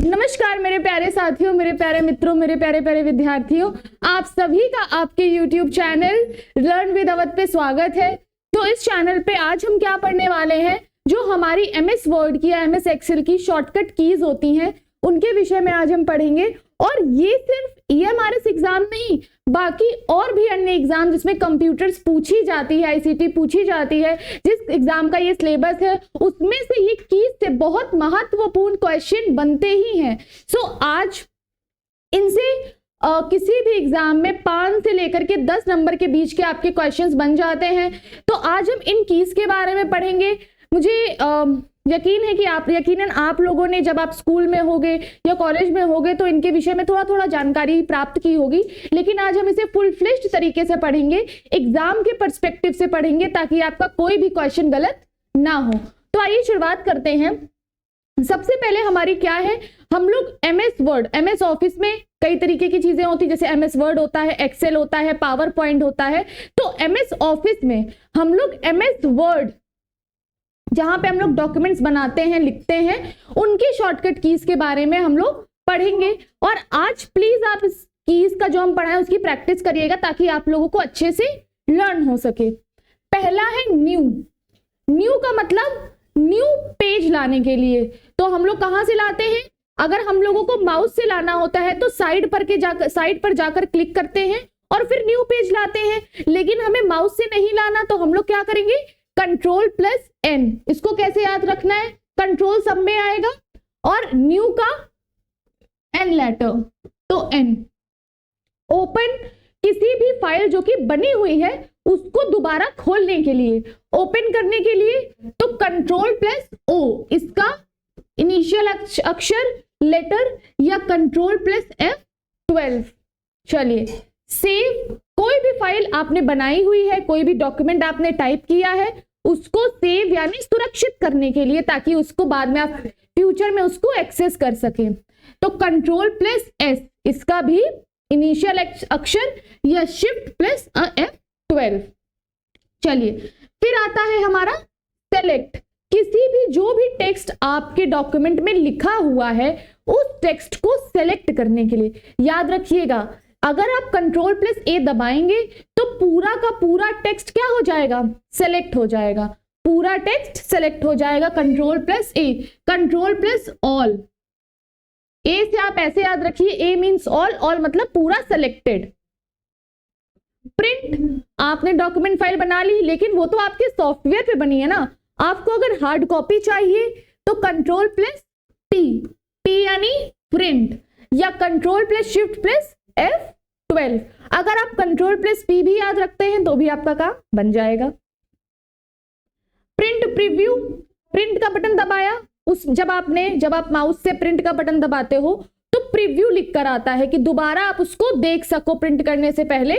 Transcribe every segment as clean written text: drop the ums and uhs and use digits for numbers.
नमस्कार मेरे प्यारे साथियों, मेरे प्यारे मित्रों, मेरे प्यारे प्यारे विद्यार्थियों, आप सभी का आपके YouTube channel learn with Awadh पे स्वागत है। तो इस चैनल पे आज हम क्या पढ़ने वाले हैं, जो हमारी MS वर्ड की या MS एक्सेल की शॉर्टकट कीज होती हैं उनके विषय में आज हम पढ़ेंगे। और ये सिर्फ EMRS एग्जाम नहीं, बाकी और भी अन्य एग्जाम जिसमें कंप्यूटर्स पूछी जाती है, ICT पूछी जाती है, जिस एग्जाम का ये सिलेबस है उसमें से ये कीज से बहुत महत्वपूर्ण क्वेश्चन बनते ही हैं। सो आज इनसे किसी भी एग्जाम में 5 से लेकर के 10 नंबर के बीच के आपके क्वेश्चंस बन जाते हैं। तो आज हम इन कीज के बारे में पढ़ेंगे। मुझे यकीन है कि यकीनन आप लोगों ने जब आप स्कूल में होगे या कॉलेज में होगे तो इनके विषय में थोड़ा थोड़ा जानकारी प्राप्त की होगी, लेकिन आज हम इसे फुल फ्लेश्ड तरीके से पढ़ेंगे, एग्जाम के पर्सपेक्टिव से पढ़ेंगे ताकि आपका कोई भी क्वेश्चन गलत ना हो। तो आइए शुरुआत करते हैं। सबसे पहले हमारी क्या है, हम लोग MS ऑफिस में कई तरीके की चीजें होती है, जैसे MS वर्ड होता है, एक्सेल होता है, पावर पॉइंट होता है। तो MS ऑफिस में हम लोग MS वर्ड जहां पे हम लोग डॉक्यूमेंट्स बनाते हैं, लिखते हैं, उनकी शॉर्टकट कीज के बारे में हम लोग पढ़ेंगे। और आज प्लीज आप इस कीज का जो हम पढ़ा है उसकी प्रैक्टिस करिएगा ताकि आप लोगों को अच्छे से लर्न हो सके। पहला है न्यू का मतलब न्यू पेज लाने के लिए। तो हम लोग कहां से लाते हैं, अगर हम लोगों को माउस से लाना होता है तो साइड पर जाकर क्लिक करते हैं और फिर न्यू पेज लाते हैं। लेकिन हमें माउस से नहीं लाना तो हम लोग क्या करेंगे, Ctrl+N। इसको कैसे याद रखना है, कंट्रोल सब में आएगा और न्यू का N लेटर, तो N। ओपन किसी भी फाइल जो कि बनी हुई है उसको दोबारा खोलने के लिए, ओपन करने के लिए तो Ctrl+O, इसका इनिशियल अक्षर लेटर या Ctrl+F12। चलिए सेव, कोई भी फाइल आपने बनाई हुई है, कोई भी डॉक्यूमेंट आपने टाइप किया है, उसको सेव यानी सुरक्षित करने के लिए ताकि उसको बाद में आप फ्यूचर में उसको एक्सेस कर सकें, तो Ctrl+S, इसका भी इनिशियल अक्षर या Shift+F12। चलिए फिर आता है हमारा सेलेक्ट। किसी भी जो भी टेक्स्ट आपके डॉक्यूमेंट में लिखा हुआ है उस टेक्स्ट को सेलेक्ट करने के लिए, याद रखिएगा अगर आप Ctrl+A दबाएंगे तो पूरा का पूरा टेक्स्ट क्या हो जाएगा, सेलेक्ट हो जाएगा, पूरा टेक्स्ट सेलेक्ट हो जाएगा। Ctrl+A, Ctrl+All, A से आप ऐसे याद रखिए, A मीन्स ऑल मतलब पूरा सेलेक्टेड। प्रिंट, आपने डॉक्यूमेंट फाइल बना ली लेकिन वो तो आपके सॉफ्टवेयर पे बनी है ना, आपको अगर हार्ड कॉपी चाहिए तो Ctrl+P, P यानी प्रिंट, या Ctrl+Shift+F12। अगर आप Ctrl+P भी याद रखते हैं तो भी आपका काम बन जाएगा। प्रिंट प्रीव्यू, प्रिंट का बटन दबाया, जब आप माउस से प्रिंट का बटन दबाते हो तो प्रीव्यू लिख कर आता है कि दोबारा आप उसको देख सको प्रिंट करने से पहले,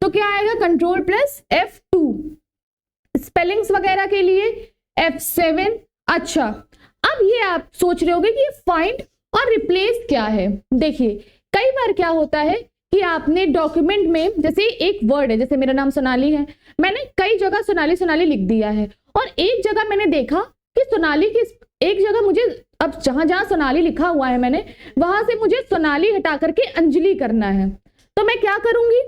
तो क्या आएगा Ctrl+F2। स्पेलिंग्स वगैरह के लिए F7। अच्छा, अब ये आप सोच रहे होगे कि फाइंड और रिप्लेस क्या है। देखिए कई बार क्या होता है कि आपने डॉक्यूमेंट में, जैसे एक वर्ड है, जैसे मेरा नाम सोनाली है, मैंने कई जगह सोनाली लिख दिया है और एक जगह मैंने देखा कि सोनाली की एक जगह मुझे, अब जहां सोनाली लिखा हुआ है मैंने, वहां से मुझे सोनाली हटा करके अंजलि करना है, तो मैं क्या करूंगी,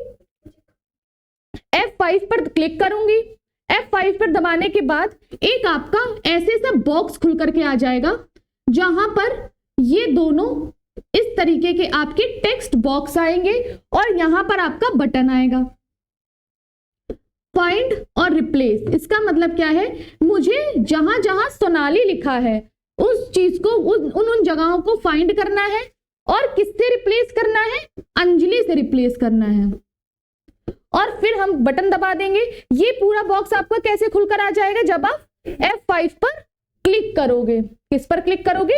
F5 पर क्लिक करूंगी। F5 पर दबाने के बाद एक आपका ऐसे सा बॉक्स खुल करके आ जाएगा जहां पर ये दोनों इस तरीके के आपके टेक्स्ट बॉक्स आएंगे और यहां पर आपका बटन आएगा फाइंड और रिप्लेस। इसका मतलब क्या है, मुझे जहां जहां सोनाली लिखा है उस चीज को, उन जगहों को फाइंड करना है और किससे रिप्लेस करना है, अंजलि से रिप्लेस करना है। और फिर हम बटन दबा देंगे, ये पूरा बॉक्स आपका कैसे खुलकर आ जाएगा, जब आप F5 पर क्लिक करोगे। किस पर क्लिक करोगे,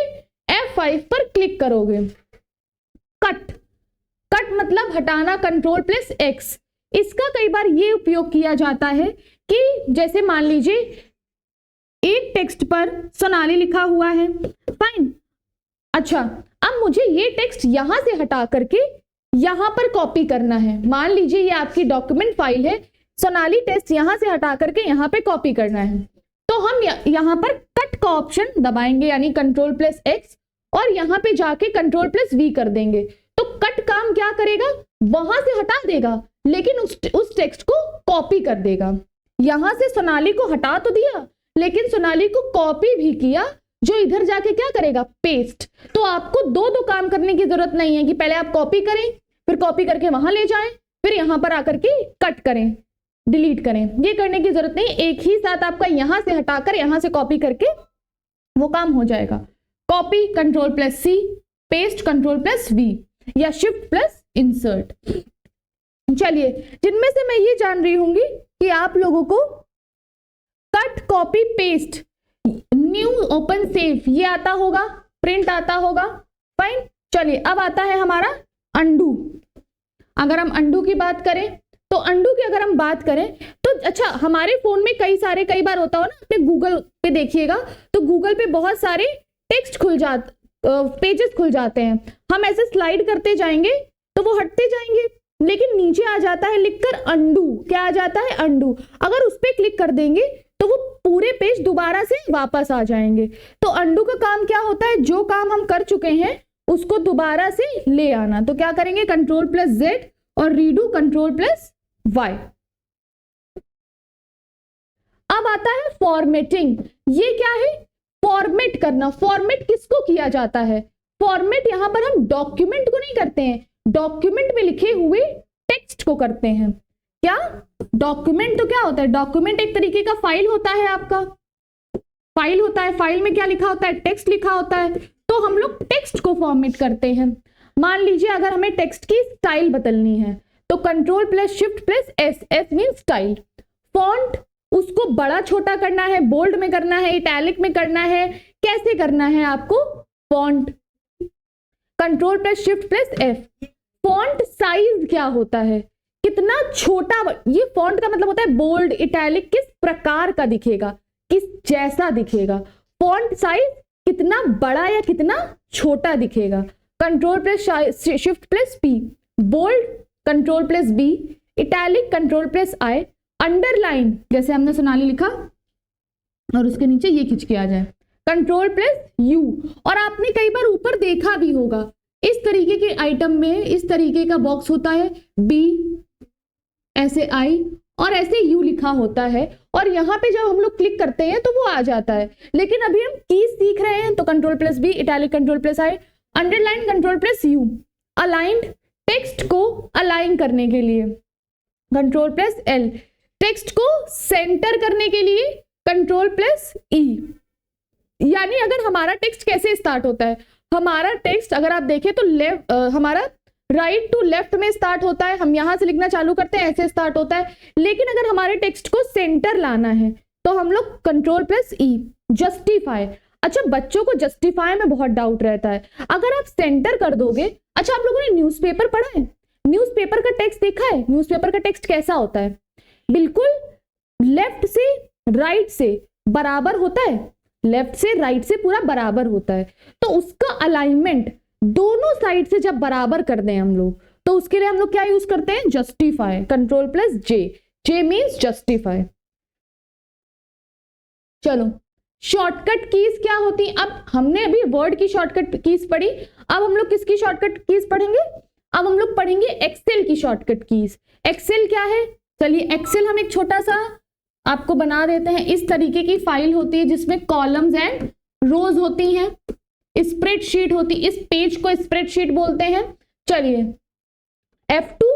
F5 पर क्लिक करोगे। कट मतलब हटाना, Ctrl+X। इसका कई बार ये उपयोग किया जाता है कि जैसे मान लीजिए एक टेक्स्ट पर सोनाली लिखा हुआ है, फाइन, अच्छा अब मुझे ये टेक्स्ट यहां से हटा करके यहां पर कॉपी करना है। मान लीजिए ये आपकी डॉक्यूमेंट फाइल है, सोनाली टेक्स्ट यहां से हटा करके यहां पे कॉपी करना है, तो हम यहां पर कट का ऑप्शन दबाएंगे यानी Ctrl+X और यहाँ पे जाके कंट्रोल प्लस वी कर देंगे। तो कट काम क्या करेगा, वहां से हटा देगा लेकिन उस टेक्स्ट को कॉपी कर देगा। यहां से सोनाली को हटा तो दिया लेकिन सोनाली को कॉपी भी किया, जो इधर जाके क्या करेगा, पेस्ट। तो आपको दो काम करने की जरूरत नहीं है कि पहले आप कॉपी करें फिर कॉपी करके वहां ले जाएं फिर यहां पर आकर के कट करें डिलीट करें, ये करने की जरूरत नहीं। एक ही साथ आपका यहां से हटाकर यहां से कॉपी करके वो काम हो जाएगा। Copy control plus C, paste control plus V, या शिफ्ट प्लस इंसर्ट। चलिए, जिनमें से मैं ये जान रही हूंगी कि आप लोगों को cut copy paste, new open save ये आता होगा, प्रिंट आता होगा, फाइन। चलिए, अब आता है हमारा अंडू। अगर हम अंडू की बात करें तो अंडू की अगर हम बात करें तो अच्छा, हमारे फोन में कई बार होता हो ना, अपने गूगल पे देखिएगा तो गूगल पे बहुत सारे टेक्स्ट पेजेस खुल जाते हैं। हम ऐसे स्लाइड करते जाएंगे तो वो हटते जाएंगे लेकिन नीचे आ जाता है लिखकर अंडू। क्या आ जाता है, अंडू। अगर उस पर क्लिक कर देंगे तो वो पूरे पेज दोबारा से वापस आ जाएंगे। तो अंडू का काम क्या होता है, जो काम हम कर चुके हैं उसको दोबारा से ले आना। तो क्या करेंगे, कंट्रोल प्लस जेड और रीडू कंट्रोल प्लस वाई। अब आता है फॉर्मेटिंग। ये क्या है, फॉर्मेट करना। फॉर्मेट किसको किया जाता है, फॉर्मेट यहां पर हम डॉक्यूमेंट को नहीं करते हैं, डॉक्यूमेंट में लिखे हुए टेक्स्ट को करते हैं। क्या, डॉक्यूमेंट तो क्या होता है, डॉक्यूमेंट एक तरीके का फाइल होता है, आपका फाइल होता है। फाइल में क्या लिखा होता है, टेक्स्ट लिखा होता है। तो हम लोग टेक्स्ट को फॉर्मेट करते हैं। मान लीजिए अगर हमें टेक्स्ट की स्टाइल बदलनी है तो control plus shift plus S, S mean style. Font, उसको बड़ा छोटा करना है, बोल्ड में करना है, इटैलिक में करना है, कैसे करना है आपको, font control plus shift plus F. Font size क्या होता है, कितना छोटा, ये फॉन्ट का मतलब होता है बोल्ड इटैलिक, किस प्रकार का दिखेगा, किस जैसा दिखेगा। फॉन्ट साइज कितना बड़ा या कितना छोटा दिखेगा। Control plus shift plus P, bold control plus B, italic control plus I, underline जैसे हमने सोनाली लिखा और उसके नीचे ये खिंच के आ जाए, कंट्रोल प्लस यू। और आपने कई बार ऊपर देखा भी होगा, इस तरीके के आइटम में इस तरीके का बॉक्स होता है, बी ऐसे आई और ऐसे यू लिखा होता है, और यहाँ पे जब हम लोग क्लिक करते हैं तो वो आ जाता है। लेकिन अभी हम कीज सीख रहे हैं तो control plus B, italic control plus I, underline control plus U, aligned text को अलाइन करने के लिए कंट्रोल प्लस एल, टेक्स्ट को सेंटर करने के लिए कंट्रोल प्लस ई। यानी अगर हमारा टेक्स्ट कैसे स्टार्ट होता है, हमारा टेक्स्ट अगर आप देखें तो हमारा राइट टू लेफ्ट में स्टार्ट होता है, हम यहां से लिखना चालू करते हैं ऐसे स्टार्ट होता है। लेकिन अगर हमारे टेक्स्ट को सेंटर लाना है तो हम लोग कंट्रोल प्लस ई, जस्टिफाई। अच्छा, बच्चों को जस्टिफाई में बहुत डाउट रहता है, अगर आप सेंटर कर दोगे। अच्छा, आप लोगों ने न्यूज़पेपर पढ़ा है, न्यूज़पेपर का टेक्स्ट देखा है, न्यूज़पेपर का टेक्स्ट कैसा होता है, बिल्कुल लेफ्ट से राइट से बराबर होता है, लेफ्ट से राइट से पूरा बराबर होता है। तो उसका अलाइनमेंट दोनों साइड से जब बराबर कर दें हम लोग तो उसके लिए हम लोग क्या यूज करते हैं, जस्टिफाई, कंट्रोल प्लस जे, जे मीन्स जस्टिफाई। चलो, शॉर्टकट कीज क्या होती, अब हमने अभी वर्ड की शॉर्टकट कीज पढ़ी, अब हम लोग किसकी शॉर्टकट कीज पढ़ेंगे, अब हम लोग पढ़ेंगे एक्सेल की शॉर्टकट कीज। एक्सेल क्या है, चलिए एक्सेल हम एक छोटा सा आपको बना देते हैं। इस तरीके की फाइल होती है जिसमें कॉलम्स एंड रोज होती हैं, स्प्रेडशीट होती, इस पेज को स्प्रेडशीट बोलते हैं। चलिए, F2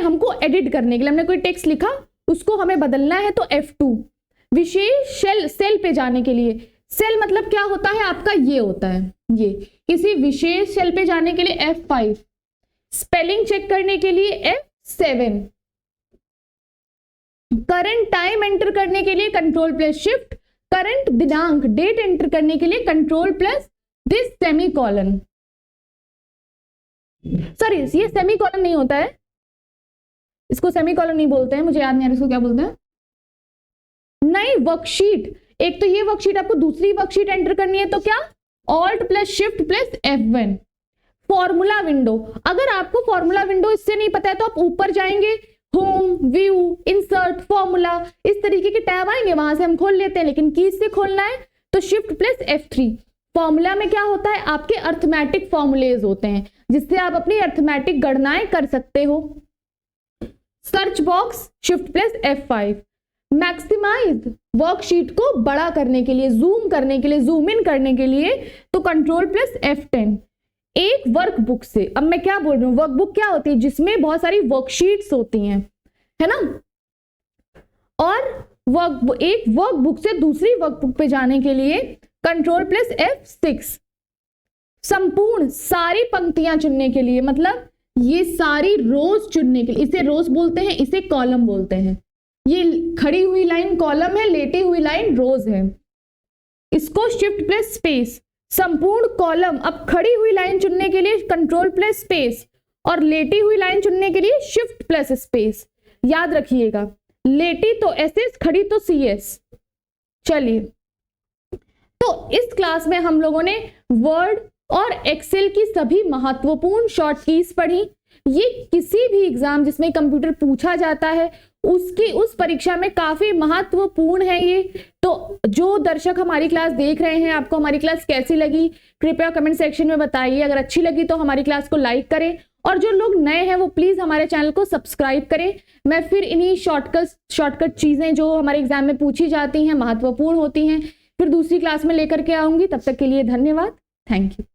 हमको एडिट करने के लिए, हमने कोई टेक्स्ट लिखा उसको हमें बदलना है तो F2। विशेष सेल पे जाने के लिए, सेल मतलब क्या होता है आपका, ये होता है, ये किसी विशेष सेल पे जाने के लिए F5, स्पेलिंग चेक करने के लिए F7, करंट टाइम एंटर करने के लिए कंट्रोल प्लस शिफ्ट, करंट दिनांक डेट एंटर करने के लिए control plus this semicolon. Sorry, ये सेमीकोलन नहीं होता है, इसको सेमीकोलन नहीं बोलते हैं, मुझे याद नहीं आ रहा इसको क्या बोलते हैं। नहीं, वर्कशीट, एक तो ये वर्कशीट आपको दूसरी वर्कशीट एंटर करनी है तो क्या, alt plus shift plus F1। Formula window, अगर आपको फॉर्मूला विंडो इससे नहीं पता है तो आप ऊपर जाएंगे, होम, व्यू, इंसर्ट, फॉर्मूला, इस तरीके के टैब आएंगे, वहां से हम खोल लेते हैं। लेकिन कीज से खोलना है तो शिफ्ट प्लस F3। फॉर्मूला में क्या होता है, आपके अर्थमेटिक फॉर्मूलेज होते हैं जिससे आप अपनी अर्थमेटिक गणनाएं कर सकते हो। Search box shift plus F5। Maximise worksheet को बड़ा करने के लिए, जूम करने के लिए, जूम इन करने के लिए तो कंट्रोल प्लस F10। एक वर्कबुक से, अब मैं क्या बोल रही हूँ, वर्कबुक क्या होती है, जिसमें बहुत सारी वर्कशीट्स होती हैं, है ना, और एक वर्कबुक से दूसरी वर्कबुक पे जाने के लिए कंट्रोल प्लस F6। संपूर्ण सारी पंक्तियां चुनने के लिए, मतलब ये सारी रोज चुनने के लिए, इसे रोज बोलते हैं, इसे कॉलम बोलते हैं। ये खड़ी हुई लाइन कॉलम है, लेटी हुई लाइन रोज है। इसको शिफ्ट प्लस स्पेस, संपूर्ण कॉलम। अब खड़ी हुई लाइन चुनने के लिए कंट्रोल प्लस स्पेस और लेटी हुई लाइन चुनने के लिए शिफ्ट प्लस स्पेस। याद रखिएगा, लेटी तो SS, खड़ी तो CS। चलिए, तो इस क्लास में हम लोगों ने वर्ड और एक्सेल की सभी महत्वपूर्ण शॉर्ट कीज पढ़ी। ये किसी भी एग्जाम जिसमें कंप्यूटर पूछा जाता है उसकी, उस परीक्षा में काफी महत्वपूर्ण है ये। तो जो दर्शक हमारी क्लास देख रहे हैं, आपको हमारी क्लास कैसी लगी कृपया कमेंट सेक्शन में बताइए। अगर अच्छी लगी तो हमारी क्लास को लाइक करें, और जो लोग नए हैं वो प्लीज हमारे चैनल को सब्सक्राइब करें। मैं फिर इन्हीं शॉर्टकट चीजें जो हमारे एग्जाम में पूछी जाती हैं, महत्वपूर्ण होती हैं, फिर दूसरी क्लास में लेकर के आऊंगी। तब तक के लिए धन्यवाद, थैंक यू।